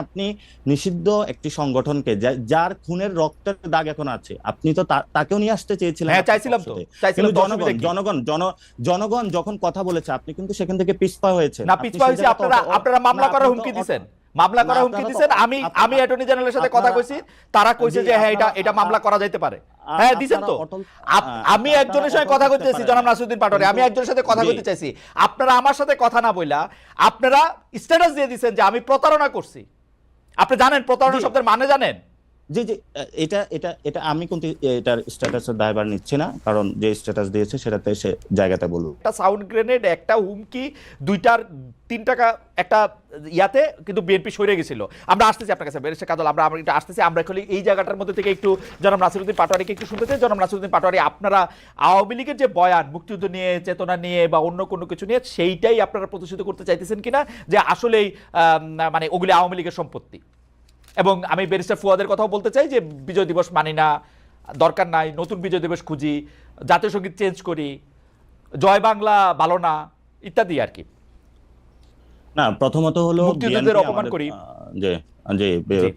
আপনি নিষিদ্ধ একটি সংগঠনকে যার খুনের রক্তের দাগ এখন আছে, আপনি তো তাকেও নিয়ে আসতে চেয়েছিলেন। হ্যাঁ, চাইছিলাম তো, কিন্তু চাইছিলাম। জনগণ যখন কথা বলেছে, আপনি কিন্তু সেখান থেকে পিছপা হয়েছে না, পিছপা হয়েছে। আপনারা মামলা করার হুমকি দিছেন, মামলা করার হুমকি দিছেন। আমি অ্যাটর্নি জেনারেলের সাথে কথা কইছি, তারা কইছে যে হ্যাঁ এটা মামলা করা যাইতে পারে। হ্যাঁ, দিছেন তো। আমি একজনের সাথে কথা কইতে চাইছি, জনাব নাসিরউদ্দিন পাটোয়ারী, আমি একজনের সাথে কথা কইতে চাইছি। আপনারা আমার সাথে কথা না বইলা আপনারা স্ট্যাটাস দিয়ে দিছেন যে আমি প্রতারণা করছি। আপনি জানেন প্রতারণা শব্দের মানে জানেন? জি জি, এটা এটা এটা আমি কিন্তু এটার স্ট্যাটাসের দায়ভার নিচ্ছি না, কারণ যে স্ট্যাটাস দিয়েছে সেটাতে সে জায়গাতে বলুন। একটা সাউন্ড গ্রেনেড, একটা হুমকি, দুইটার 3 টাকা একটা ইয়াতে কিন্তু বিএনপি সরে গেছিল। আমরা আসতেছি আপনার কাছে, ব্যারিস্টার কাজল, আমরা এটা আসতেছি। আমরা এখন এই জায়গাটার মধ্যে থেকে একটু জনাব নাসিরউদ্দিন পাটোয়ারীকে একটু শুনতে চাই। জনাব নাসিরউদ্দিন পাটোয়ারী, আপনারা আওয়ামী লীগের যে বয়ান মুক্তিযুদ্ধ নিয়ে, চেতনা নিয়ে বা অন্য কোনো কিছু নিয়ে, সেইটাই আপনারা প্রতিষ্ঠিত করতে চাইতেছেন কিনা যে আসলেই মানে ওগুলি আওয়ামী লীগের সম্পত্তি? এবং আমি ব্যারিস্টার ফুয়াদের কথাও বলতে চাই যে বিজয় দিবস মানি না, দরকার নাই, নতুন বিজয় দিবস খুঁজি, জাতীয় সঙ্গীত চেঞ্জ করি, জয় বাংলা ভালো না, ইত্যাদি আর কি। না, প্রথমত হলো মুক্তিযুদ্ধের অপমান করি। যে যে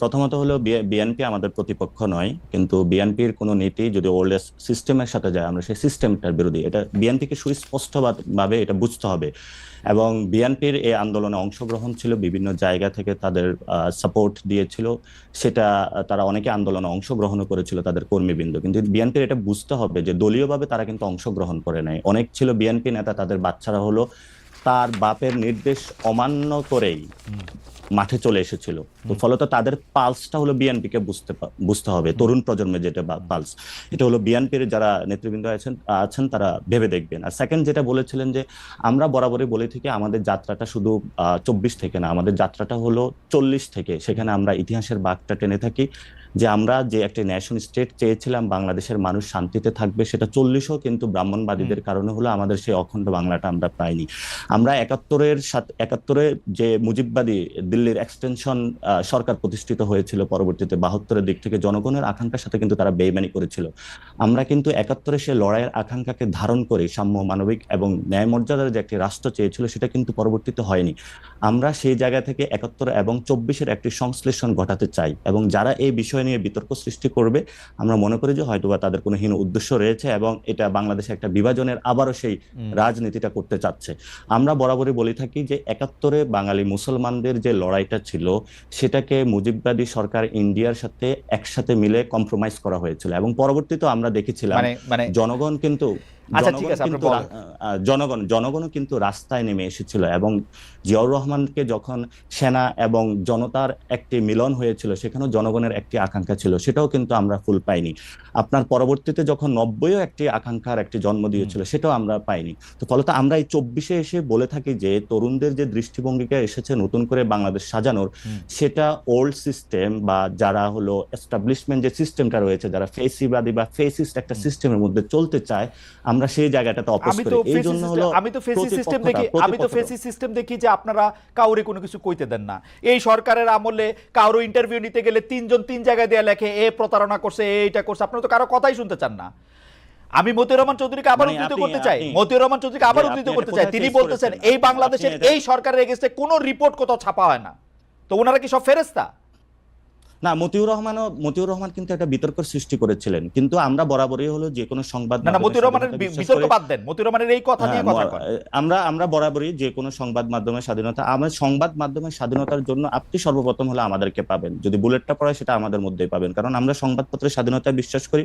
প্রথমত হলো বিএনপি আমাদের প্রতিপক্ষ নয়, কিন্তু বিএনপির কোনো নীতি যদি ওল্ড সিস্টেমের সাথে যায়, আমরা সেই সিস্টেমটার বিরোধী। এটা বিএনপিকে সুস্পষ্টভাবে এটা বুঝতে হবে। এবং বিএনপির এই আন্দোলনে অংশগ্রহণ ছিল, বিভিন্ন জায়গা থেকে তাদের সাপোর্ট দিয়েছিল, সেটা তারা অনেকে আন্দোলনে অংশগ্রহণ করেছিল, তাদের কর্মীবৃন্দ। কিন্তু বিএনপির এটা বুঝতে হবে যে দলীয়ভাবে তারা কিন্তু অংশগ্রহণ করে নাই। অনেক ছিল বিএনপি নেতা, তাদের বাচ্চারা হলো তার বাপের নির্দেশ অমান্য করেই মাঠে চলে এসেছিল। তো ফলত তাদের পালসটা হলো বিএনপিকে বুঝতে হবে, তরুণ প্রজন্মের যেটা পালস, এটা হলো বিএনপির যারা নেতৃবৃন্দ আছেন তারা ভেবে দেখবেন। আর সেকেন্ড যেটা বলেছিলেন যে আমরা বরাবরই বলে থাকি আমাদের যাত্রাটা শুধু 24 থেকে না, আমাদের যাত্রাটা হলো 40 থেকে। সেখানে আমরা ইতিহাসের বাঁকটা টেনে থাকি যে আমরা যে একটা ন্যাশন স্টেট চেয়েছিলাম, বাংলাদেশের মানুষ শান্তিতে থাকবে, সেটা 40ও কিন্তু ব্রাহ্মণবাদীদের কারণে হলো আমাদের সেই অখণ্ড বাংলাটা আমরা পাইনি। আমরা 71-এ যে মুজিববাদী দিল্লির এক্সটেনশন সরকার প্রতিষ্ঠিত হয়েছিল, পরবর্তীতে 72-এর দিক থেকে জনগণের আকাঙ্ক্ষার সাথে কিন্তু তারা বেইমানি করেছিল। আমরা কিন্তু 71-এ সে লড়াইয়ের আকাঙ্ক্ষাকে ধারণ করে সাম্য, মানবিক এবং ন্যায় মর্যাদার যে একটি রাষ্ট্র চেয়েছিল, সেটা কিন্তু পরবর্তীতে হয়নি। আমরা সেই জায়গা থেকে 71 এবং 24-এর একটি সংশ্লেষণ ঘটাতে চাই, এবং যারা এই বিষয় নিয়ে বিতর্ক সৃষ্টি করবে, আমরা মনে করি যে হয়তোবা তাদের কোনো হীন উদ্দেশ্য রয়েছে এবং এটা বাংলাদেশে একটা বিভাজনের আবারও সেই রাজনীতিটা করতে চাচ্ছে। আমরা বরাবরই বলে থাকি যে 71-এ বাঙালি মুসলমানদের যে লড়াইটা ছিল, সেটাকে মুজিববাদী সরকার ইন্ডিয়ার সাথে একসাথে মিলে কম্প্রোমাইজ করা হয়েছিল, এবং পরবর্তীতে আমরা দেখেছিলাম জনগণ কিন্তু জনগণও কিন্তু রাস্তায় নেমে এসেছিল। এবং জিয়াউর রহমানকে যখন সেনা এবং জনতার একটি মিলন হয়েছিল, সেখানেও জনগণের একটি আকাঙ্ক্ষা ছিল, সেটাও কিন্তু আমরা ফুল পাইনি। আপনার পরবর্তীতে যখন 90-ও একটি আকাঙ্ক্ষার একটি জন্ম দিয়েছিল, সেটাও আমরা পাইনি। তো ফলত আমরা এই 24-এ এসে বলে থাকি যে তরুণদের যে দৃষ্টিভঙ্গিকে এসেছে নতুন করে বাংলাদেশ সাজানোর, সেটা ওল্ড সিস্টেম বা যারা হলো এস্টাবলিশমেন্ট যে সিস্টেমটা রয়েছে, যারা ফেসিবাদী বা ফেসিস্ট একটা সিস্টেমের মধ্যে চলতে চায়, আমরা সেই জায়গাটাতে অপোজ করি। এই জন্য হলো আমি তো ফেসি সিস্টেম দেখি যে আপনারা কাউরে কোনো কিছু কইতে দেন না। এই সরকারের আমলে কারো ইন্টারভিউ নিতে গেলে 3 জন 3 জায়গায় দেয়া লেখে এ প্রতারণা করছে, এইটা করছে। আপনারা তো কারো কথাই শুনতে চান না। আমি মতিউর রহমান চৌধুরীকে আবার উদ্ধৃত করতে চাই, তিনি বলতেছেন এই বাংলাদেশের এই সরকারের এগেইনস্টে কোনো রিপোর্ট কোথাও ছাপা হয় না। তো ওনারা কি সব ফেরেশতা? না, মতিউর রহমান কিন্তু একটা বিতর্ক সৃষ্টি করেছিলেন, কিন্তু আমরা বরাবরই হলো যে কোনো সংবাদ মতিউর রহমানের বিতর্ক বাদ দেন, মতিউর রহমানের এই কথা নিয়ে কথা বলেন। আমরা বরাবরই যে কোনো সংবাদ মাধ্যমের স্বাধীনতা, আমরা সংবাদ মাধ্যমের স্বাধীনতার জন্য আপনি সর্বপ্রথম হলো আমাদেরকে পাবেন, যদি বুলেটটা পড়ায় সেটা আমাদের মধ্যেই পাবেন, কারণ আমরা সংবাদপত্রের স্বাধীনতায় বিশ্বাস করি।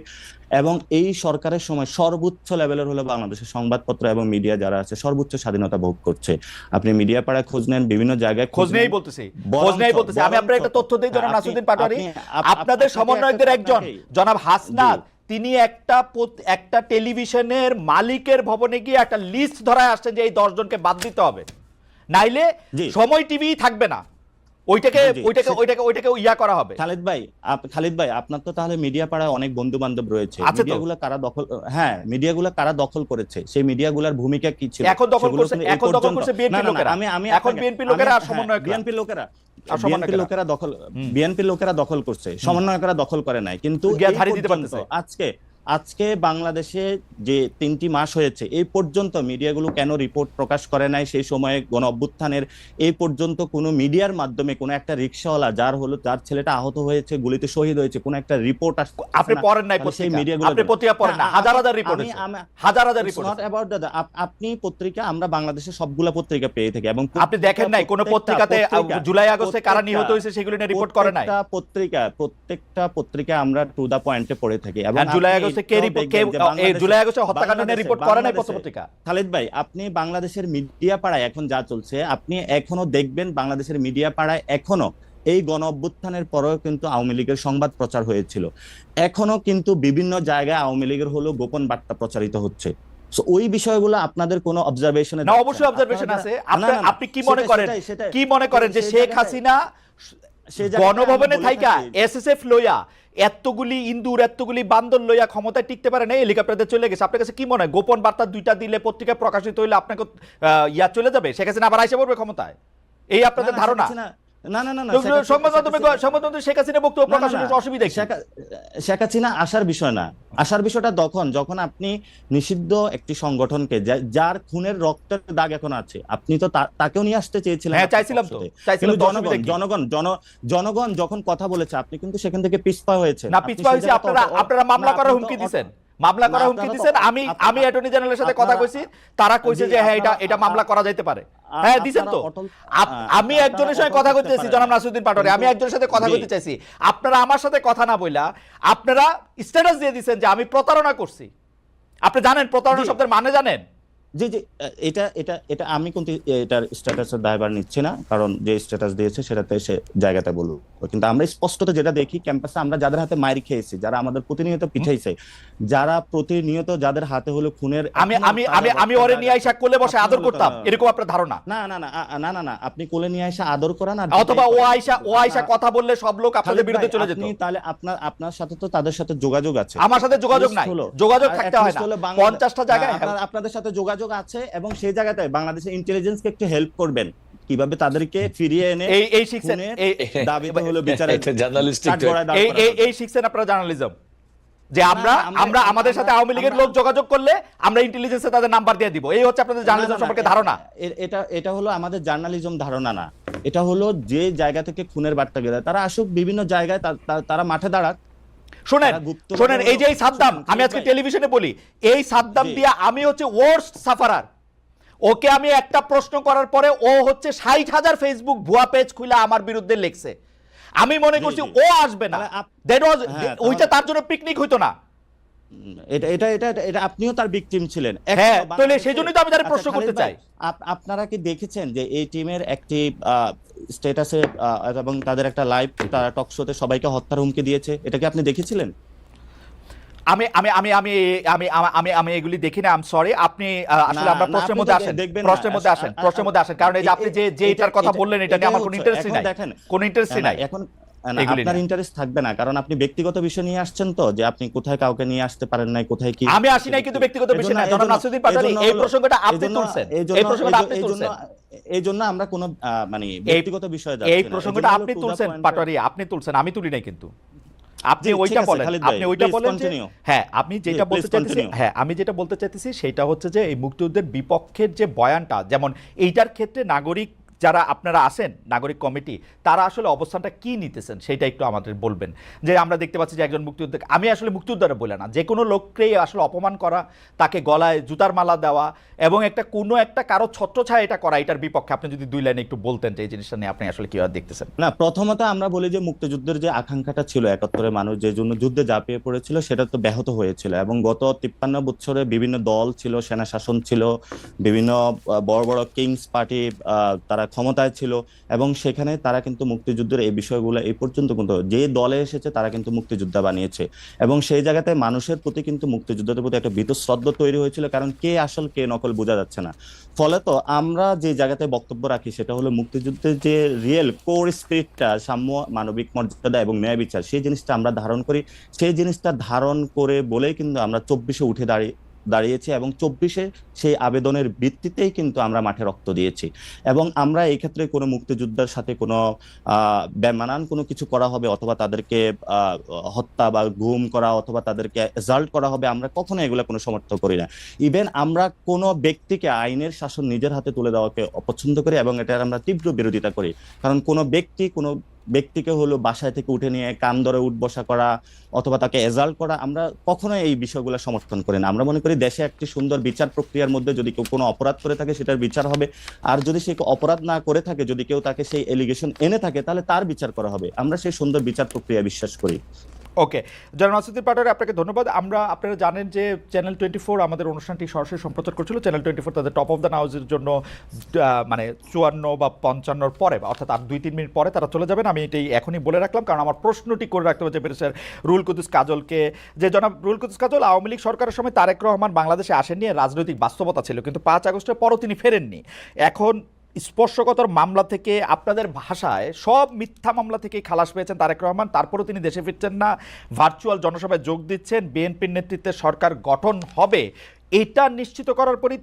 এবং এই সরকারের সময় সর্বোচ্চ লেভেলের হলো বাংলাদেশের সংবাদপত্র এবং মিডিয়া যারা আছে সর্বোচ্চ স্বাধীনতা ভোগ করছে। আপনি মিডিয়া পাড়ায় খোঁজ নেন, বিভিন্ন জায়গায় খোঁজ নেই বলতেছি। আমি আপনার একটা তথ্য দিই, জনাব নাসিরউদ্দিন পাটোয়ারী, আপনাদের সমন্বয়কদের একজন জনাব হাসনাত, তিনি একটা টেলিভিশনের মালিকের ভবনে গিয়ে একটা লিস্ট ধরায় আসছেন যে এই 10 জনকে বাদ দিতে হবে, নাইলে সময় টিভি থাকবে না, ওইটাকে ইয়া করা হবে। খালিদ ভাই, আপনার তো তাহলে মিডিয়া পাড়ায় অনেক বন্ধু বান্ধব রয়েছে, মিডিয়াগুলো কারা দখল করেছে, সেই মিডিয়াগুলোর ভূমিকা কি ছিল? এখন দখল করছে বিএনপি লোকেরা। এখন বিএনপি লোকেরা আর সমন্বয়ক বিএনপি লোকেরা দখল করছে, সমন্বয়করা দখল করে নাই। কিন্তু আজকে আজকে বাংলাদেশে যে 3টি মাস হয়েছে এই পর্যন্ত মিডিয়াগুলো কেন রিপোর্ট প্রকাশ করে নাই? সেই সময়ে গণ অভ্যুত্থানের এই পর্যন্ত কোনো মিডিয়ার মাধ্যমে কোনো একটা রিকশাওয়ালা যার ছেলেটা আহত হয়েছে, গুলিতে শহীদ হয়েছে, কোনো একটা রিপোর্ট আপনি পড়েন নাই সেই পত্রিকা, মিডিয়াগুলো আপনি পত্রিকা পড়েন না, হাজার হাজার রিপোর্ট আছে, হাজার হাজার রিপোর্ট আছে। আপনি পত্রিকা, আমরা বাংলাদেশের সবগুলা পত্রিকা পেয়ে থাকি, এবং আপনি দেখেন নাই কোন পত্রিকাতে জুলাই আগস্টে কারা নিহত হয়েছে সেগুলো নিয়ে রিপোর্ট করে নাই? প্রত্যেকটা পত্রিকা আমরা টু দা পয়েন্টে পড়ে থাকি। এবং জুলাই আগস্টে কে রিপোর্ট, এই জুলাই আগস্টে হত্যাকাণ্ড নিয়ে রিপোর্ট করে নাই পত্রিকা? খালিদ ভাই, আপনি বাংলাদেশের মিডিয়া পাড়ায় এখন যা চলছে আপনি এখনো দেখবেন, বাংলাদেশের মিডিয়া পাড়ায় এখনো এই গণ অভ্যুত্থানের পরেও কিন্তু আওয়ামী লীগের সংবাদ প্রচার হয়েছিল, এখনো কিন্তু বিভিন্ন জায়গায় আওয়ামী লীগের হলো গোপন বার্তা প্রচারিত হচ্ছে। ওই বিষয়গুলো আপনাদের কোনো অবজারভেশনে না? অবশ্যই অবজারভেশন আছে। আপনি কি মনে করেন যে শেখ হাসিনা গণভবনে থাইকা এসএসএফ লইয়া এতগুলি ইন্দুর এতগুলি বান্দর লইয়া ক্ষমতায় টিকতে পারে না, হেলিকপ্টারে চলে গেছে? আপনার কাছে কি মনে হয় গোপন বার্তা 2টা দিলে পত্রিকা প্রকাশিত হইলে আপনাকে চলে যাবে, শেখ হাসিনা আবার আইসা পড়বে ক্ষমতায়? এই আপনাদের ধারণা? সংবাদ মাধ্যমে শেখ হাসিনা বক্তব্য প্রকাশের অসুবিধা কি? শেখ হাসিনা আসার বিষয় না, আসার বিষয়টা যখন আপনি নিষিদ্ধ একটি সংগঠনকে, যার খুনের রক্তের দাগ এখন আছে, আপনি তো তাকেও নিয়ে আসতে চেয়েছিলেন। হ্যাঁ, চাইছিলাম তো। জনগণ যখন কথা বলেছে আপনি কিন্তু সেখান থেকে পিছপা হয়েছে না? পিছপা হয়েছে আপনারা মামলা করার হুমকি দিবেন, মামলা করার হুমকি দিবেন। আমি অ্যাটর্নি জেনারেলের সাথে কথা কইছি, তারা কইছে যে হ্যাঁ এটা মামলা করা যাইতে পারে। হ্যাঁ, দিবেন তো। আমি একজনের সাথে কথা কইতেছি, জনাব নাসিরউদ্দিন পাটোয়ারি, আমি একজনের সাথে কথা কইতে চাইছি, আপনারা আমার সাথে কথা না বইলা আপনারা স্ট্যাটাস দিয়ে দিবেন যে আমি প্রতারণা করছি। আপনি জানেন প্রতারণা শব্দের মানে জানেন? জি জি, এটা আমি কিন্তু এটার স্ট্যাটাসের দায়ভার নিচ্ছি না, কারণ যে স্ট্যাটাস দিয়েছে সেটাতে সে জায়গাতে বলবো। কিন্তু আমরা স্পষ্টত যেটা দেখি, ক্যাম্পাসে আমরা যাদের হাতে মাইর খেয়েছি, যারা আমাদের প্রতিনিয়ত পিঠাইছে, যারা প্রতিনিয়ত যাদের হাতে হলো খুনের, আমি ওরে নিয়ে আইসা কোলে বসে আদর করতাম, এরকম আপনার ধারণা? না না না না না না, আপনি কোলে নিয়ে আইসা আদর করেন, আর অথবা ও আইসা কথা বললে সব লোক আপনাদের বিরুদ্ধে চলে যেত। তাহলে আপনার সাথে তো তাদের সাথে যোগাযোগ আছে। আমার সাথে যোগাযোগ নাই, যোগাযোগ থাকতে হয় না। 50টা জায়গায় আপনাদের সাথে যোগাযোগ আছে, এবং সেই জায়গাতে বাংলাদেশের ইন্টেলিজেন্সকে একটু হেল্প করবেন, কিভাবে তাদেরকে ফিরিয়ে এনে এই শিখছেন, দাবিতে হলো বিচারের, এই শিখছেন আপনারা জার্নালিজম, যে আমরা আমাদের সাথে আওয়ামী লীগের লোক যোগাযোগ করলে আমরা ইন্টেলিজেন্সে তাদের নাম্বার দিয়ে দিব। এই হচ্ছে আপনাদের জার্নালিজম সম্পর্কে ধারণা। এটা হলো আমাদের জার্নালিজম ধারণা না, এটা হলো যে জায়গা থেকে খুনের বার্তা গেলে তারা আসুক বিভিন্ন জায়গায়, তারা মাঠে দাঁড়াক। শোনেন, এই যে সাদ্দাম, আমি আজকে টেলিভিশনে বলি, এই সাদ্দাম দিয়া আমি হচ্ছে ওয়ার্স্ট সাফারার। ওকে আমি একটা প্রশ্ন করার পরে ও হচ্ছে 60,000 ফেসবুক ভুয়া পেজ খুলে আমার বিরুদ্ধে লিখছে। আমি মনে করছি ও আসবে না, ওইটা তার জন্য পিকনিক হইতো না। এটা আপনিও তার ভিকটিম ছিলেন। হ্যাঁ, তাহলে সেজন্যই তো আমি তার প্রশ্ন করতে চাই। আপনারা কি দেখেছেন যে এই টিমের একটি স্ট্যাটাসে এবং তাদের একটা লাইভ টক শোতে সবাইকে হত্যার হুমকি দিয়েছে? এটা কি আপনি দেখেছিলেন? আমি আমি আমি আমি আমি আমি আমি এগুলি দেখি না, আই এম সরি। আপনি আসলে আমরা প্রশ্নের মধ্যে আসেন, প্রশ্নের মধ্যে আসেন, কারণ এই যে আপনি যে এটার কথা বললেন, এটা নিয়ে আমার কোনো ইন্টারেস্ট নাই, কোনো ইন্টারেস্ট নাই। এখন আপনার ইন্টারেস্ট থাকবে না, কারণ আপনি ব্যক্তিগত বিষয় নিয়ে আসছেন, তো যে আপনি কোথায় কাউকে নিয়ে আসতে পারেন নাই, কোথায় কি। আমি আসি নাই কিন্তু ব্যক্তিগত বিষয় না, জনাব নাসিরউদ্দিন পাটোয়ারি, এই প্রসঙ্গটা আপনি তুলছেন, এই প্রসঙ্গটা আপনি তুলছেন, এই জন্য আমরা কোনো মানে ব্যক্তিগত বিষয় যাচ্ছি না। এই প্রসঙ্গটা আপনি তুলছেন পাটোয়ারি, আপনি তুলছেন, আমি তুলি নাই কিন্তু। আপনি ওইটা বলেন, আপনি ওইটা বলেন। হ্যাঁ, আমি যেটা বলতে চাইতেছি, আমি যেটা বলতে চাইতেছি সেটা হচ্ছে যে এই মুক্তিযুদ্ধের বিপক্ষের যে বয়ানটা, যেমন এইটার ক্ষেত্রে নাগরিক যারা আপনারা আছেন, নাগরিক কমিটি, তারা আসলে অবস্থানটা কি নিতেছেন সেটা একটু আমাদের বলবেন। যে আমরা দেখতে পাচ্ছি যে একজন মুক্তিযোদ্ধা, আমি আসলে মুক্তিযোদ্ধারা বলে না, যে কোনো লোককেই আসলে অপমান করা, তাকে গলায় জুতার মালা দেওয়া এবং কোনো একটা কারো ছত্রছায়া এটা করা, এটার বিপক্ষে আপনি যদি 2 লাইনে একটু বলতেন যে এই জিনিসটা নিয়ে আপনি আসলে কিভাবে দেখতেছেন। না, প্রথমত আমরা বলি যে মুক্তিযুদ্ধের যে আকাঙ্ক্ষাটা ছিল, 71-এর মানুষ যে জন্য যুদ্ধে ঝাঁপিয়ে পড়েছিল, সেটা তো ব্যাহত হয়েছিল, এবং গত 53 বছরে বিভিন্ন দল ছিল, সেনা শাসন ছিল, বিভিন্ন বড় বড় কিংস পার্টি তারা ক্ষমতায় ছিল, এবং সেখানে তারা কিন্তু মুক্তিযুদ্ধের এই বিষয়গুলো এই পর্যন্ত কিন্তু যে দলে এসেছে তারা কিন্তু মুক্তিযোদ্ধা বানিয়েছে, এবং সেই জায়গাতে মানুষের প্রতি কিন্তু মুক্তিযুদ্ধের প্রতি একটা বীতশ্রদ্ধা তৈরি হয়েছিল, কারণ কে আসল কে নকল বোঝা যাচ্ছে না। ফলে তো আমরা যে জায়গাতে বক্তব্য রাখি সেটা হলো মুক্তিযুদ্ধের যে রিয়েল কোর স্পিরিটটা, সাম্য, মানবিক মর্যাদা এবং ন্যায় বিচার, সেই জিনিসটা আমরা ধারণ করি। সেই জিনিসটা ধারণ করে বলেই কিন্তু আমরা 24-এ উঠে দাঁড়িয়েছি এবং 24-এ সেই আবেদনের ভিত্তিতেই কিন্তু আমরা মাঠে রক্ত দিয়েছি। এবং আমরা এই ক্ষেত্রে কোনো মুক্তিযোদ্ধার সাথে কোনো বেমানান কোনো কিছু করা হবে অথবা তাদেরকে হত্যা বা গুম করা অথবা তাদেরকে অ্যাসাল্ট করা হবে, আমরা কখনো এগুলো কোনো সমর্থন করি না। ইভেন আমরা কোনো ব্যক্তিকে আইনের শাসন নিজের হাতে তুলে দেওয়াকে অপছন্দ করি এবং এটার আমরা তীব্র বিরোধিতা করি। কারণ কোনো ব্যক্তিকে হলো বাসায় থেকে উঠে নিয়ে কান ধরে উঠ বসা করা অথবা তাকে এজাল্ট করা, আমরা কখনোই এই বিষয়গুলো সমর্থন করি না। আমরা মনে করি দেশে একটি সুন্দর বিচার প্রক্রিয়ার মধ্যে যদি কেউ কোনো অপরাধ করে থাকে সেটার বিচার হবে, আর যদি সে অপরাধ না করে থাকে, যদি কেউ তাকে সেই এলিগেশন এনে থাকে, তাহলে তার বিচার করা হবে। আমরা সেই সুন্দর বিচার প্রক্রিয়া বিশ্বাস করি। ওকে, জনাব নাসিরুদ্দিন পাটোয়ারি, আপনাকে ধন্যবাদ। আপনারা জানেন যে চ্যানেল 24 আমাদের অনুষ্ঠানটি সরাসরি সম্প্রচার করছিল। চ্যানেল 24 তাদের টপ অফ দ্য নাউজের জন্য মানে 54 বা 55 পরে, অর্থাৎ আর 2-3 মিনিট পরে তারা চলে যাবেন। আমি এটাই এখনই বলে রাখলাম, কারণ আমার প্রশ্নটি করে রাখতে হচ্ছে ব্যারিস্টার রুহুল কুদ্দুস কাজলকে, যে জনাব রুহুল কুদ্দুস কাজল আওয়ামী লীগ সরকারের সময় তারেক রহমান বাংলাদেশে আসেননি, রাজনৈতিক বাস্তবতা ছিল, কিন্তু 5 আগস্টের পরও তিনি ফেরেননি। এখন স্পর্শকাতর মামলা থেকে, আপনাদের ভাষায় সব মিথ্যা মামলা থেকেই খালাস পেয়েছেন তারেক রহমান, তারপরেও তিনি দেশে ফিরছেন না, ভার্চুয়াল জনসভায় যোগ দিচ্ছেন, বিএনপির নেতৃত্বে সরকার গঠন হবে এটা নিশ্চিত করার পরেই তিনি